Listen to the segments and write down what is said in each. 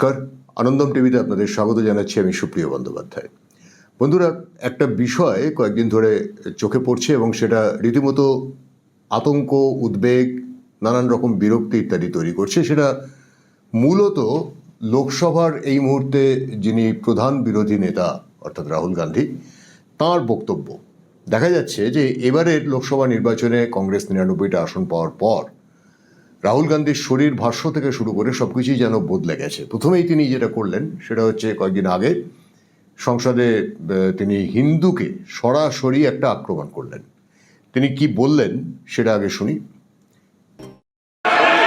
নমস্কার, আনন্দম টিভিতে আপনাদের স্বাগত জানাচ্ছি। আমি সুপ্রিয় বন্দ্যোপাধ্যায়। বন্ধুরা, একটা বিষয় কয়েকদিন ধরে চোখে পড়ছে এবং সেটা রীতিমতো আতঙ্ক, উদ্বেগ, নানান রকম বিরক্তি ইত্যাদি তৈরি করছে। সেটা মূলত লোকসভার এই মুহূর্তে যিনি প্রধান বিরোধী নেতা অর্থাৎ রাহুল গান্ধী, তাঁর বক্তব্য। দেখা যাচ্ছে যে এবারের লোকসভা নির্বাচনে কংগ্রেস ৯৯টা আসন পাওয়ার পর রাহুল গান্ধীর শরীর ভাষ্য থেকে শুরু করে সবকিছুই যেন বদলে গেছে। প্রথমেই তিনি যেটা করলেন সেটা হচ্ছে কয়েকদিন আগে সংসদে তিনি হিন্দুকে সরাসরি একটা আক্রমণ করলেন। তিনি কি বললেন সেটা আগে শুনি।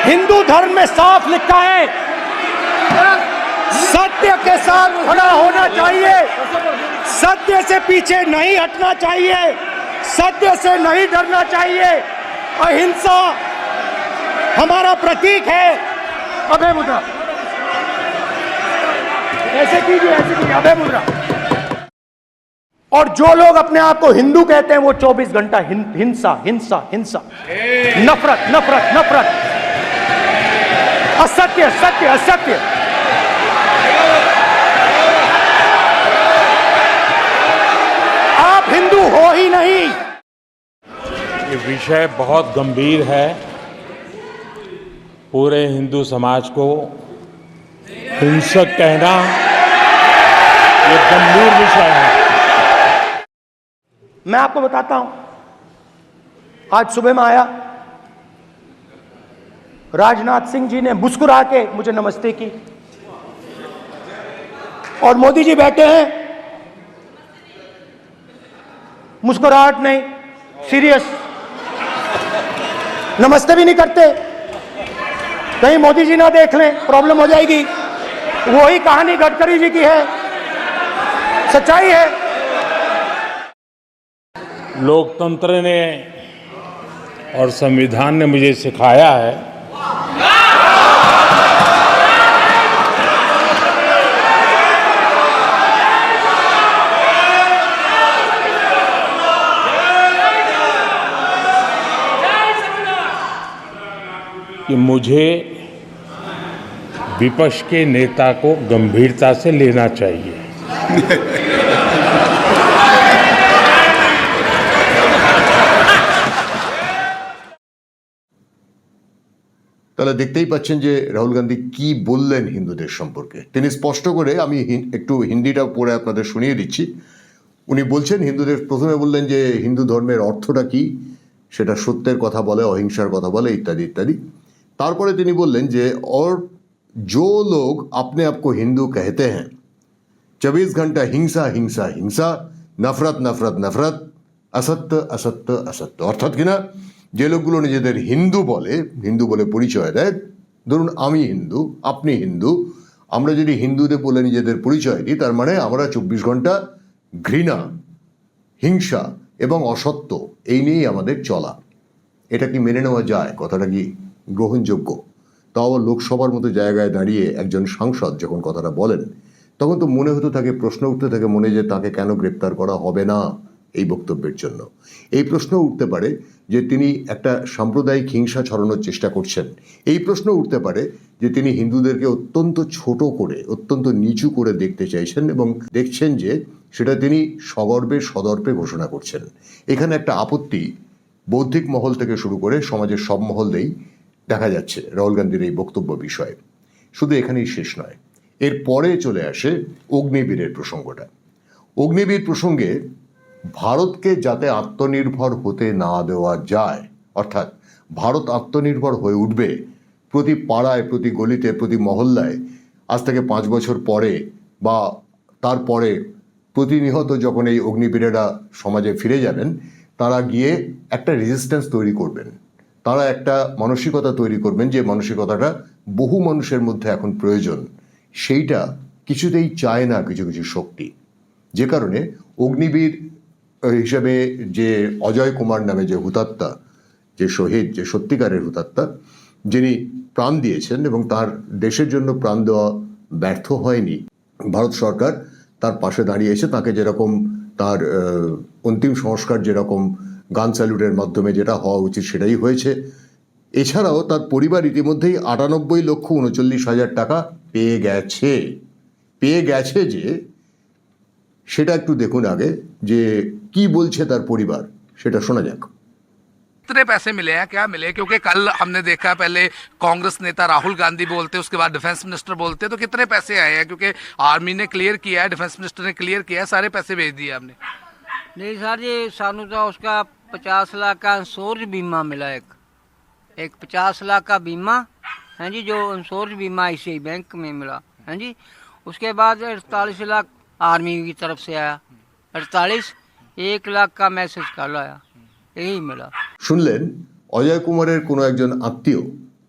हिंदू धर्म में साफ लिखा है, सत्य के साथ खड़ा होना चाहिए, सत्य से पीछे नहीं हटना चाहिए, सत्य से नहीं डरना चाहिए। अहिंसा हमारा प्रतीक है। अभय मुद्रा, ऐसे कीजिए, अभय मुद्रा। और जो लोग अपने आप को हिंदू कहते हैं वो 24 घंटा हिंसा हिंसा हिंसा, नफरत नफरत नफरत, असत्य सत्य असत्य। आप हिंदू हो ही नहीं। ये विषय बहुत गंभीर है। पूरे हिंदू समाज को हिंसक कहना ये गंभीर विषय है। मैं आपको बताता हूं, आज सुबह में आया, राजनाथ सिंह जी ने मुस्कुरा के मुझे नमस्ते की और मोदी जी बैठे हैं, मुस्कुराहट नहीं, सीरियस, नमस्ते भी नहीं करते। कहीं मोदी जी ना देख लें, प्रॉब्लम हो जाएगी। वही कहानी गडकरी जी की है, सच्चाई है। लोकतंत्र ने और संविधान ने मुझे सिखाया है कि मुझे विपक्ष के नेता को गंभीरता से लेना चाहिए। তাহলে দেখতেই পাচ্ছেন যে রাহুল গান্ধী কি বললেন হিন্দুদের সম্পর্কে। তিনি স্পষ্ট করে, আমি একটু হিন্দিটা পড়ে আপনাদের শুনিয়ে দিচ্ছি। উনি বলছেন, হিন্দুদের প্রথমে বললেন যে হিন্দু ধর্মের অর্থটা কি, সেটা সত্যের কথা বলে, অহিংসার কথা বলে, ইত্যাদি ইত্যাদি। তারপরে তিনি বললেন যে और जो लोग अपने आप को हिंदू कहते हैं 24 घंटा हिंसा हिंसा हिंसा, नफरत नफरत नफरत, असत्य असत्य असत्य। অর্থাৎ কিনা যে লোকগুলো নিজেদের হিন্দু বলে পরিচয় দেয়, ধরুন আমি হিন্দু, আপনি হিন্দু, আমরা যদি হিন্দুদের বলে নিজেদের পরিচয় দিই, তার মানে আমরা 24 ঘন্টা ঘৃণা, হিংসা এবং অসত্য এই নিয়েই আমাদের চলা। এটা কি মেনে নেওয়া যায়? কথাটা কি গ্রহণযোগ্য? তাও লোকসভার মতো জায়গায় দাঁড়িয়ে একজন সাংসদ যখন কথাটা বলেন, তখন তো মনে হতে থাকে, প্রশ্ন উঠতে থাকে মনে, যে তাকে কেন গ্রেপ্তার করা হবে না এই বক্তব্যের জন্য। এই প্রশ্ন উঠতে পারে যে তিনি একটা সাম্প্রদায়িক হিংসা ছড়ানোর চেষ্টা করছেন। এই প্রশ্ন উঠতে পারে যে তিনি হিন্দুদেরকে অত্যন্ত ছোট করে, অত্যন্ত নিচু করে দেখতে চাইছেন এবং দেখছেন যে সেটা তিনি সগর্বে সদর্পে ঘোষণা করছেন। এখানে একটা আপত্তি বৌদ্ধিক মহল থেকে শুরু করে সমাজের সব মহলেই দেখা যাচ্ছে রাহুল গান্ধীর এই বক্তব্য বিষয়ে। শুধু এখানেই শেষ নয়, এর পরে চলে আসে অগ্নিবীরের প্রসঙ্গটা। অগ্নিবীর প্রসঙ্গে ভারতকে যাতে আত্মনির্ভর হতে না দেওয়া যায়, অর্থাৎ ভারত আত্মনির্ভর হয়ে উঠবে প্রতি পাড়ায়, প্রতি গলিতে, প্রতি মহল্লায়, আজ থেকে 5 বছর পরে বা তারপরে প্রতিনিয়ত যখন এই অগ্নিবীরেরা সমাজে ফিরে যাবেন, তারা গিয়ে একটা রেজিস্ট্যান্স তৈরি করবেন, তারা একটা মানসিকতা তৈরি করবেন, যে মানসিকতাটা বহু মানুষের মধ্যে এখন প্রয়োজন। সেইটা কিছুতেই চায় না কিছু কিছু শক্তি, যে কারণে অগ্নিবীর হিসেবে যে অজয় কুমার নামে যে হুতাত্মা, যে শহীদ, যে সত্যিকারের হুতাত্মা, যিনি প্রাণ দিয়েছেন এবং তার দেশের জন্য প্রাণ দেওয়া ব্যর্থ হয়নি, ভারত সরকার তার পাশে দাঁড়িয়েছে। তাকে যেরকম তার অন্তিম সংস্কার যেরকম গান স্যালুটের মাধ্যমে যেটা হওয়া উচিত সেটাই হয়েছে, এছাড়াও তার পরিবার ইতিমধ্যেই 98,39,00,000 টাকা পেয়ে গেছে যে সেটা একটু দেখুন আগে যে কি বলছে তার পরিবার, সেটা শোনা যাক। कितने पैसे मिले हैं, क्या मिले? क्योंकि कल हमने देखा पहले कांग्रेस नेता राहुल गांधी बोलते, उसके बाद डिफेंस मिनिस्टर बोलते, तो कितने पैसे आए हैं? क्योंकि आर्मी ने क्लियर किया है, डिफेंस मिनिस्टर ने क्लियर किया है, सारे पैसे भेज दिए हमने। नहीं सर जी, सानू तो उसका 50 लाख का इंश्योरेंस बीमा मिला। एक 50 लाख का बीमा है जी, जो इंश्योरेंस बीमा ICICI बैंक में मिला है जी। उसके बाद 48 लाख आर्मी की तरफ से आया, 48 1 लाख का मैसेज कल आया, यही मिला। শুনলেন অজয় কুমারের কোনো একজন আত্মীয়,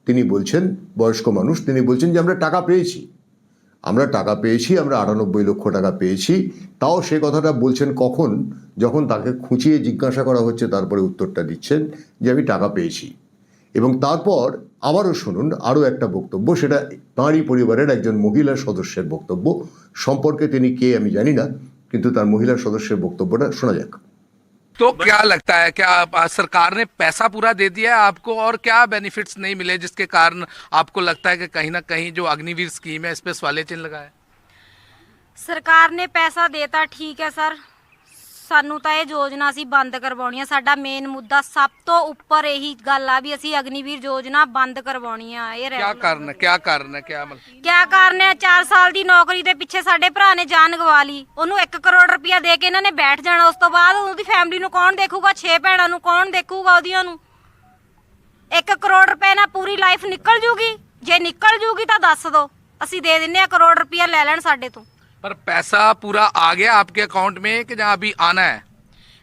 তিনি বলছেন, বয়স্ক মানুষ, তিনি বলছেন যে আমরা টাকা পেয়েছি, আমরা 98 লক্ষ টাকা পেয়েছি। তাও সে কথাটা বলছেন কখন? যখন তাকে খুঁচিয়ে জিজ্ঞাসা করা হচ্ছে, তারপরে উত্তরটা দিচ্ছেন যে আমি টাকা পেয়েছি। এবং তারপর আবারও শুনুন আরও একটা বক্তব্য, সেটা তাঁরই পরিবারের একজন মহিলা সদস্যের বক্তব্য। সম্পর্কে তিনি কে আমি জানি না, কিন্তু তার মহিলা সদস্যের বক্তব্যটা শোনা যাক। तो क्या लगता है, क्या सरकार ने पैसा पूरा दे दिया है आपको, और क्या बेनिफिट्स नहीं मिले जिसके कारण आपको लगता है कि कहीं ना कहीं जो अग्निवीर स्कीम है इस पे सवाल चिन्ह लगा है? ਸਰਕਾਰ ਨੇ ਪੈਸਾ ਦੇਤਾ, ਠੀਕ ਹੈ ਸਰ। ਸਾਨੂੰ ਤਾਂ ਇਹ ਯੋਜਨਾ ਅਸੀਂ ਬੰਦ ਕਰਵਾਉਣੀ ਆ। ਸਾਡਾ ਮੇਨ ਮੁੱਦਾ ਸਭ ਤੋਂ ਉੱਪਰ ਇਹੀ ਗੱਲ ਆ ਵੀ ਅਸੀਂ ਅਗਨੀਵੀਰ ਯੋਜਨਾ ਬੰਦ ਕਰਵਾਉਣੀ ਆ। ਇਹ क्या कारण है, क्या कारण है, क्या मतलब? ਕਿਆ ਕਾਰਨ ਹੈ? 4 ਸਾਲ ਦੀ ਨੌਕਰੀ ਦੇ ਪਿੱਛੇ ਸਾਡੇ ਭਰਾ ਨੇ ਜਾਨ ਗਵਾ ਲਈ। ਉਹਨੂੰ 1 ਕਰੋੜ ਰੁਪਇਆ ਦੇ ਕੇ ਇਹਨਾਂ ਨੇ ਬੈਠ ਜਾਣਾ। ਉਸ ਤੋਂ ਬਾਅਦ ਉਹਦੀ ਫੈਮਿਲੀ ਨੂੰ ਕੌਣ ਦੇਖੂਗਾ? 6 ਭੈਣਾਂ ਨੂੰ ਕੌਣ ਦੇਖੂਗਾ ਉਹਦੀਆਂ ਨੂੰ? 1 ਕਰੋੜ ਰੁਪਏ ਨਾਲ ਪੂਰੀ ਲਾਈਫ ਨਿਕਲ ਜੂਗੀ? ਜੇ ਨਿਕਲ ਜੂਗੀ ਤਾਂ ਦੱਸ ਦਿਓ, ਅਸੀਂ ਦੇ ਦਿੰਨੇ ਆ। ਕਰੋੜ ਰੁਪਇਆ ਲੈ ਲੈਣ ਸਾਡੇ ਤੋਂ। पर पैसा पूरा आ गया आपके अकाउंट में कि जहाँ अभी आना है?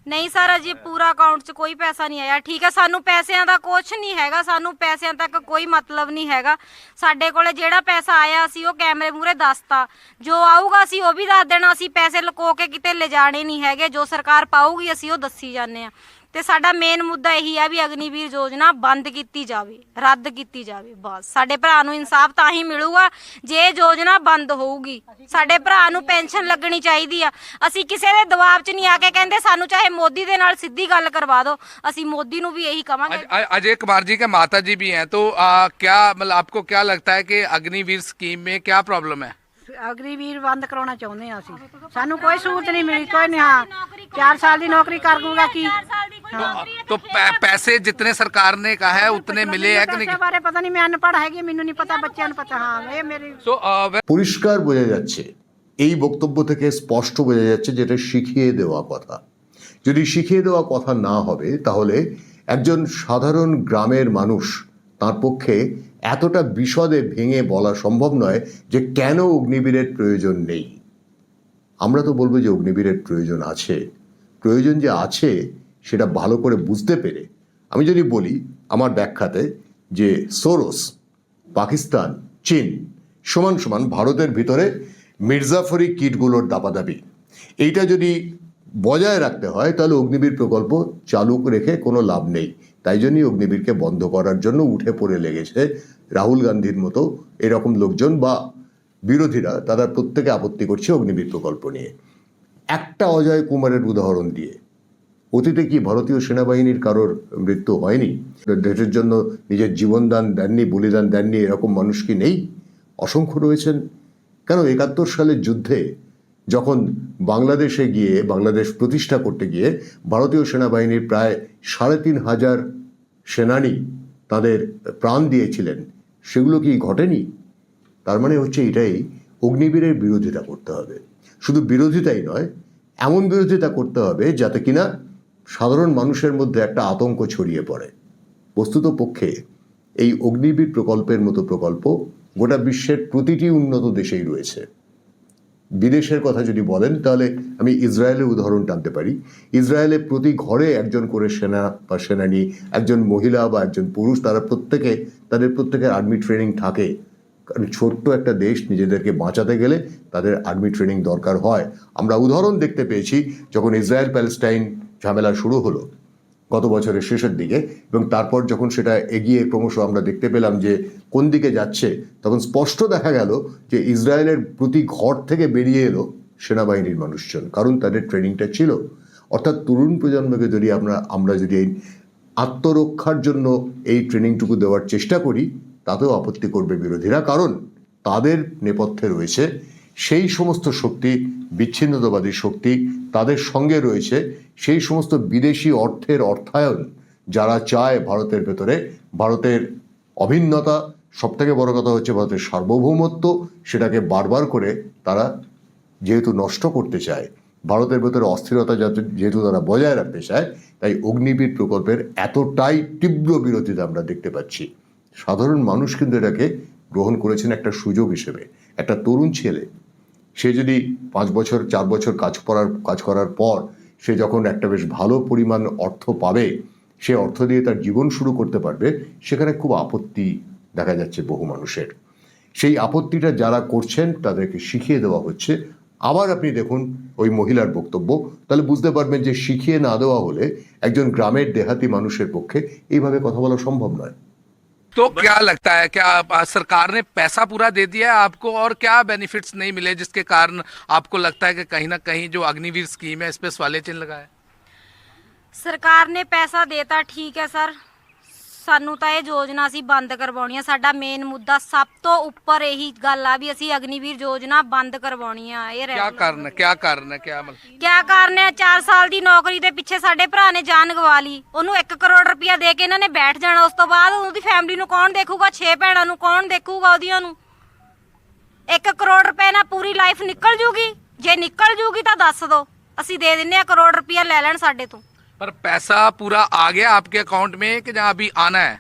ਨਹੀਂ ਸਰ, ਅਜੇ ਪੂਰਾ ਅਕਾਊਂਟ 'ਚ ਕੋਈ ਪੈਸਾ ਨਹੀਂ ਆਇਆ। ਠੀਕ ਹੈ, ਸਾਨੂੰ ਪੈਸਿਆਂ ਦਾ ਕੁਝ ਨਹੀਂ ਹੈਗਾ, ਸਾਨੂੰ ਪੈਸਿਆਂ ਤੱਕ ਕੋਈ ਮਤਲਬ ਨਹੀਂ ਹੈਗਾ। ਸਾਡੇ ਕੋਲੇ ਜਿਹੜਾ ਪੈਸਾ ਆਇਆ ਅਸੀਂ ਉਹ ਕੈਮਰੇ ਮੂਹਰੇ ਦੱਸਤਾ, ਜੋ ਆਊਗਾ ਅਸੀਂ ਉਹ ਵੀ ਦੱਸ ਦੇਣਾ। ਅਸੀਂ ਪੈਸੇ ਲੁਕੋ ਕੇ ਕਿਤੇ ਲਿਜਾਣੇ ਨਹੀਂ ਹੈਗੇ, ਜੋ ਸਰਕਾਰ ਪਾਊਗੀ ਅਸੀਂ ਉਹ ਦੱਸੀ ਜਾਂਦੇ ਆ। ਤੇ ਸਾਡਾ ਮੇਨ ਮੁੱਦਾ ਇਹੀ ਆ ਵੀ ਅਗਨੀਵੀਰ ਯੋਜਨਾ ਬੰਦ ਕੀਤੀ ਜਾਵੇ, ਰੱਦ ਕੀਤੀ ਜਾਵੇ। ਬਸ ਸਾਡੇ ਭਰਾ ਨੂੰ ਇਨਸਾਫ ਤਾਂ ਹੀ ਮਿਲੂਗਾ ਜੇ ਯੋਜਨਾ ਬੰਦ ਹੋਊਗੀ। ਸਾਡੇ ਭਰਾ ਨੂੰ ਪੈਨਸ਼ਨ ਲੱਗਣੀ ਚਾਹੀਦੀ ਆ। ਅਸੀਂ ਕਿਸੇ ਦੇ ਦਬਾਅ 'ਚ ਨਹੀਂ ਆ ਕੇ ਕਹਿੰਦੇ ਸਾਨੂੰ ਚਾਹੇ ਮੋਦੀ ਦੇ ਨਾਲ ਸਿੱਧੀ ਗੱਲ ਕਰਵਾ ਦਿਓ। ਅਸੀਂ ਮੋਦੀ ਨੂੰ ਵੀ ਇਹੀ ਕਵਾਂਗੇ। अजय कुमार जी के माता जी भी हैं, तो क्या मतलब आपको क्या लगता है कि अग्निवीर स्कीम में क्या प्रॉब्लम है? ਅਗਨੀਵੀਰ ਬੰਦ ਕਰਾਉਣਾ ਚਾਹੁੰਦੇ ਆ ਅਸੀਂ। ਸਾਨੂੰ ਕੋਈ ਸਹੂਲਤ ਨਹੀਂ ਮਿਲੀ, ਕੋਈ ਨਹੀਂ। ਹਾਂ, 4 ਸਾਲ ਦੀ ਨੌਕਰੀ ਕਰ ਦੂਗਾ ਕੀ? तो पैसे जितने सरकार ने कहा है उतने मिले हैं कि नहीं? ਬਾਰੇ ਪਤਾ ਨਹੀਂ, ਮੈਂ ਅਨਪੜ੍ਹ ਹੈਗੀ, ਮੈਨੂੰ ਨਹੀਂ ਪਤਾ, ਬੱਚਿਆਂ ਨੂੰ ਪਤਾ। ਹਾਂ, ਇਹ ਮੇਰੀ तो পরিষ্কার বোঝা যাচ্ছে, এই বক্তব্য থেকে স্পষ্ট বোঝা যাচ্ছে যেটা শিখিয়ে দেওয়া কথা। যদি শিখিয়ে দেওয়া কথা না হবে তাহলে একজন সাধারণ গ্রামের মানুষ, তার পক্ষে এতটা বিশদে ভেঙে বলা সম্ভব নয় যে কেন অগ্নিবীরের প্রয়োজন নেই। আমরা তো বলবো যে অগ্নিবীরের প্রয়োজন আছে। প্রয়োজন যে আছে সেটা ভালো করে বুঝতে পেরে আমি যদি বলি আমার ব্যাখ্যাতে যে সোরস, পাকিস্তান, চীন সমান সমান ভারতের ভিতরে মির্জাফরি কিটগুলোর দাপাদাপি, এইটা যদি বজায় রাখতে হয় তাহলে অগ্নিবীর প্রকল্প চালু রেখে কোনো লাভ নেই। তাই জন্যই অগ্নিবীরকে বন্ধ করার জন্য উঠে পড়ে লেগেছে রাহুল গান্ধীর মতো এরকম লোকজন বা বিরোধীরা। তারা প্রত্যেকে আপত্তি করছে অগ্নিবীর প্রকল্প নিয়ে। একটা অজয় কুমারের উদাহরণ দিয়ে, অতীতে কি ভারতীয় সেনাবাহিনীর কারোর মৃত্যু হয়নি? দেশের জন্য নিজের জীবনদান দেননি, বলিদান দেননি, এরকম মানুষ কি নেই? অসংখ্য রয়েছেন। কেন 71 সালের যুদ্ধে যখন বাংলাদেশে গিয়ে বাংলাদেশ প্রতিষ্ঠা করতে গিয়ে ভারতীয় সেনাবাহিনীর প্রায় 3,500 সেনানী তাদের প্রাণ দিয়েছিলেন, সেগুলো কি ঘটেনি? তার মানে হচ্ছে এটাই, অগ্নিবীরের বিরোধিতা করতে হবে। শুধু বিরোধিতাই নয়, এমন বিরোধিতা করতে হবে যাতে কিনা সাধারণ মানুষের মধ্যে একটা আতঙ্ক ছড়িয়ে পড়ে। বস্তুত পক্ষে এই অগ্নিবীর প্রকল্পের মতো প্রকল্প গোটা বিশ্বের প্রতিটি উন্নত দেশেই রয়েছে। বিদেশের কথা যদি বলেন তাহলে আমি ইসরায়েলের উদাহরণ টানতে পারি। ইসরায়েলে প্রতি ঘরে একজন করে সেনা বা সেনানী, একজন মহিলা বা একজন পুরুষ, তাদের প্রত্যেকের আর্মি ট্রেনিং থাকে। কারণ ছোট্ট একটা দেশ, নিজেদেরকে বাঁচাতে গেলে তাদের আর্মি ট্রেনিং দরকার হয়। আমরা উদাহরণ দেখতে পেয়েছি যখন ইসরায়েল প্যালেস্টাইন ঝামেলা শুরু হলো গত বছরের শেষের দিকে, এবং তারপর যখন সেটা এগিয়ে ক্রমশ আমরা দেখতে পেলাম যে কোন দিকে যাচ্ছে, তখন স্পষ্ট দেখা গেল যে ইসরায়েলের প্রতি ঘর থেকে বেরিয়ে এলো সেনাবাহিনীর মানুষজন, কারণ তাদের ট্রেনিংটা ছিল। অর্থাৎ তরুণ প্রজন্মকে যদি আমরা যদি আত্মরক্ষার জন্য এই ট্রেনিংটুকু দেওয়ার চেষ্টা করি, তাতেও আপত্তি করবে বিরোধীরা, কারণ তাদের নেপথ্যে রয়েছে সেই সমস্ত শক্তি, বিচ্ছিন্নতাবাদী শক্তি, তাদের সঙ্গে রয়েছে সেই সমস্ত বিদেশি অর্থের অর্থায়ন, যারা চায় ভারতের ভেতরে ভারতের অভিন্নতা, সবথেকে বড় কথা হচ্ছে ভারতের সার্বভৌমত্ব, সেটাকে বারবার করে তারা যেহেতু নষ্ট করতে চায়, ভারতের ভেতরে অস্থিরতা যেহেতু তারা বজায় রাখতে চায়, তাই অগ্নিবীর প্রকল্পের এতটাই তীব্র বিরোধিতা আমরা দেখতে পাচ্ছি। সাধারণ মানুষ কিন্তু এটাকে গ্রহণ করেছেন একটা সুযোগ হিসেবে। একটা তরুণ ছেলে, সে যদি 5 বছর 4 বছর কাজ করার পর সে যখন একটা বেশ ভালো পরিমাণ অর্থ পাবে, সে অর্থ দিয়ে তার জীবন শুরু করতে পারবে, সেখানে খুব আপত্তি দেখা যাচ্ছে বহু মানুষের। সেই আপত্তিটা যারা করছেন তাদেরকে শিখিয়ে দেওয়া হচ্ছে। আবার আপনি দেখুন ওই মহিলার বক্তব্য, তাহলে বুঝতে পারবেন যে শিখিয়ে না দেওয়া হলে একজন গ্রামের দেহাতি মানুষের পক্ষে এইভাবে কথা বলা সম্ভব নয়। तो क्या लगता है, क्या सरकार ने पैसा पूरा दे दिया है आपको, और क्या बेनिफिट्स नहीं मिले जिसके कारण आपको लगता है कि कहीं ना कहीं जो अग्निवीर स्कीम है इस पे सवाल चिन्ह लगा है? ਸਰਕਾਰ ਨੇ ਪੈਸਾ ਦੇਤਾ, ਠੀਕ ਹੈ ਸਰ, ਸਾਨੂੰ ਤਾਂ ਇਹ ਯੋਜਨਾ ਅਸੀਂ ਬੰਦ ਕਰਵਾਉਣੀ ਆ। ਸਾਡਾ ਮੇਨ ਮੁੱਦਾ ਸਭ ਤੋਂ ਉੱਪਰ ਇਹੀ ਗੱਲ ਆ ਵੀ ਅਸੀਂ ਅਗਨੀਵੀਰ ਯੋਜਨਾ ਬੰਦ ਕਰਵਾਉਣੀ ਆ। ਇਹ क्या कारण है, क्या कारण है, क्या मतलब ਕਿਆ ਕਾਰਨ ਹੈ? 4 ਸਾਲ ਦੀ ਨੌਕਰੀ ਦੇ ਪਿੱਛੇ ਸਾਡੇ ਭਰਾ ਨੇ ਜਾਨ ਗਵਾ ਲਈ। ਉਹਨੂੰ 1 ਕਰੋੜ ਰੁਪਇਆ ਦੇ ਕੇ ਇਹਨਾਂ ਨੇ ਬੈਠ ਜਾਣਾ। ਉਸ ਤੋਂ ਬਾਅਦ ਉਹਦੀ ਫੈਮਿਲੀ ਨੂੰ ਕੌਣ ਦੇਖੂਗਾ? 6 ਭੈਣਾਂ ਨੂੰ ਕੌਣ ਦੇਖੂਗਾ ਉਹਦੀਆਂ ਨੂੰ? 1 ਕਰੋੜ ਰੁਪਏ ਨਾਲ ਪੂਰੀ ਲਾਈਫ ਨਿਕਲ ਜੂਗੀ? ਜੇ ਨਿਕਲ ਜੂਗੀ ਤਾਂ ਦੱਸ ਦਿਓ, ਅਸੀਂ ਦੇ ਦਿੰਨੇ ਆ। ਕਰੋੜ ਰੁਪਇਆ ਲੈ ਲੈਣ ਸਾਡੇ ਤੋਂ। पर पैसा पूरा आ गया आपके अकाउंट में कि जहाँ अभी आना है?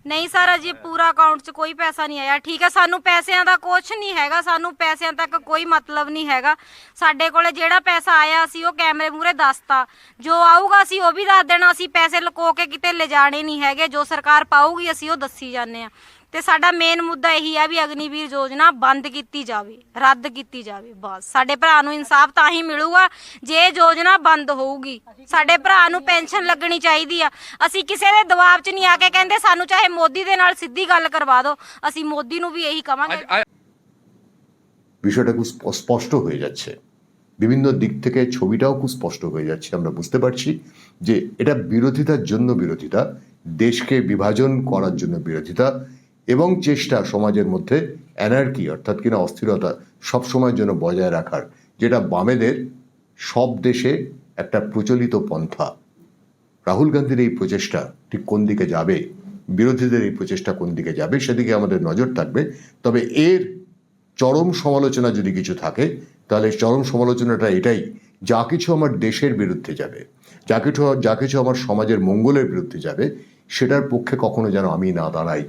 ਨਹੀਂ ਸਰ, ਅਜੇ ਪੂਰਾ ਅਕਾਊਂਟ 'ਚ ਕੋਈ ਪੈਸਾ ਨਹੀਂ ਆਇਆ। ਠੀਕ ਹੈ, ਸਾਨੂੰ ਪੈਸਿਆਂ ਦਾ ਕੁਝ ਨਹੀਂ ਹੈਗਾ, ਸਾਨੂੰ ਪੈਸਿਆਂ ਤੱਕ ਕੋਈ ਮਤਲਬ ਨਹੀਂ ਹੈਗਾ। ਸਾਡੇ ਕੋਲੇ ਜਿਹੜਾ ਪੈਸਾ ਆਇਆ ਅਸੀਂ ਉਹ ਕੈਮਰੇ ਮੂਹਰੇ ਦੱਸਤਾ, ਜੋ ਆਊਗਾ ਅਸੀਂ ਉਹ ਵੀ ਦੱਸ ਦੇਣਾ। ਅਸੀਂ ਪੈਸੇ ਲੁਕੋ ਕੇ ਕਿਤੇ ਲਿਜਾਣੇ ਨਹੀਂ ਹੈਗੇ, ਜੋ ਸਰਕਾਰ ਪਾਊਗੀ ਅਸੀਂ ਉਹ ਦੱਸੀ ਜਾਂਦੇ ਆ। ਤੇ ਸਾਡਾ ਮੇਨ ਮੁੱਦਾ ਇਹੀ ਆ ਵੀ ਅਗਨੀਵੀਰ ਯੋਜਨਾ ਬੰਦ ਕੀਤੀ ਜਾਵੇ, ਰੱਦ ਕੀਤੀ ਜਾਵੇ। ਬਸ ਸਾਡੇ ਭਰਾ ਨੂੰ ਇਨਸਾਫ ਤਾਂ ਹੀ ਮਿਲੂਗਾ ਜੇ ਯੋਜਨਾ ਬੰਦ ਹੋਊਗੀ। ਸਾਡੇ ਭਰਾ ਨੂੰ ਪੈਨਸ਼ਨ ਲੱਗਣੀ ਚਾਹੀਦੀ ਆ। ਅਸੀਂ ਕਿਸੇ ਦੇ ਦਬਾਅ 'ਚ ਨਹੀਂ ਆ ਕੇ ਕਹਿੰਦੇ ਸਾਨੂੰ ਚਾਹੇ ਮੋਦੀ ਦੇ ਨਾਲ ਸਿੱਧੀ ਗੱਲ ਕਰਵਾ ਦਿਓ। ਅਸੀਂ ਮੋਦੀ ਨੂੰ ਵੀ ਇਹੀ ਕਵਾਂਗੇ। বিষয়টা খুব স্পষ্ট হয়ে যাচ্ছে, বিভিন্ন দিক থেকে ছবিটাও খুব স্পষ্ট হয়ে যাচ্ছে। আমরা বুঝতে পারছি যে এটা বিরোধিতার জন্য বিরোধিতা, দেশকে বিভাজন করার জন্য বিরোধিতা, এবং চেষ্টা সমাজের মধ্যে অ্যানার্কি অর্থাৎ কিনা অস্থিরতা সবসময়ের জন্য বজায় রাখার, যেটা বামেদের সব দেশে একটা প্রচলিত পন্থা। রাহুল গান্ধীর এই প্রচেষ্টা ঠিক কোন দিকে যাবে, বিরোধীদের এই প্রচেষ্টা কোন দিকে যাবে, সেদিকে আমাদের নজর থাকবে। তবে এর চরম সমালোচনা যদি কিছু থাকে, তাহলে চরম সমালোচনাটা এটাই, যা কিছু আমার দেশের বিরুদ্ধে যাবে, যা কিছু আমার সমাজের মঙ্গলের বিরুদ্ধে যাবে, সেটার পক্ষে কখনো যেন আমি না দাঁড়াই।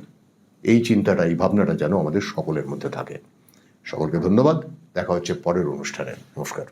এই চিন্তাটা, এই ভাবনাটা যেন আমাদের সকলের মধ্যে থাকে। সকলকে ধন্যবাদ। দেখা হচ্ছে পরের অনুষ্ঠানে। নমস্কার।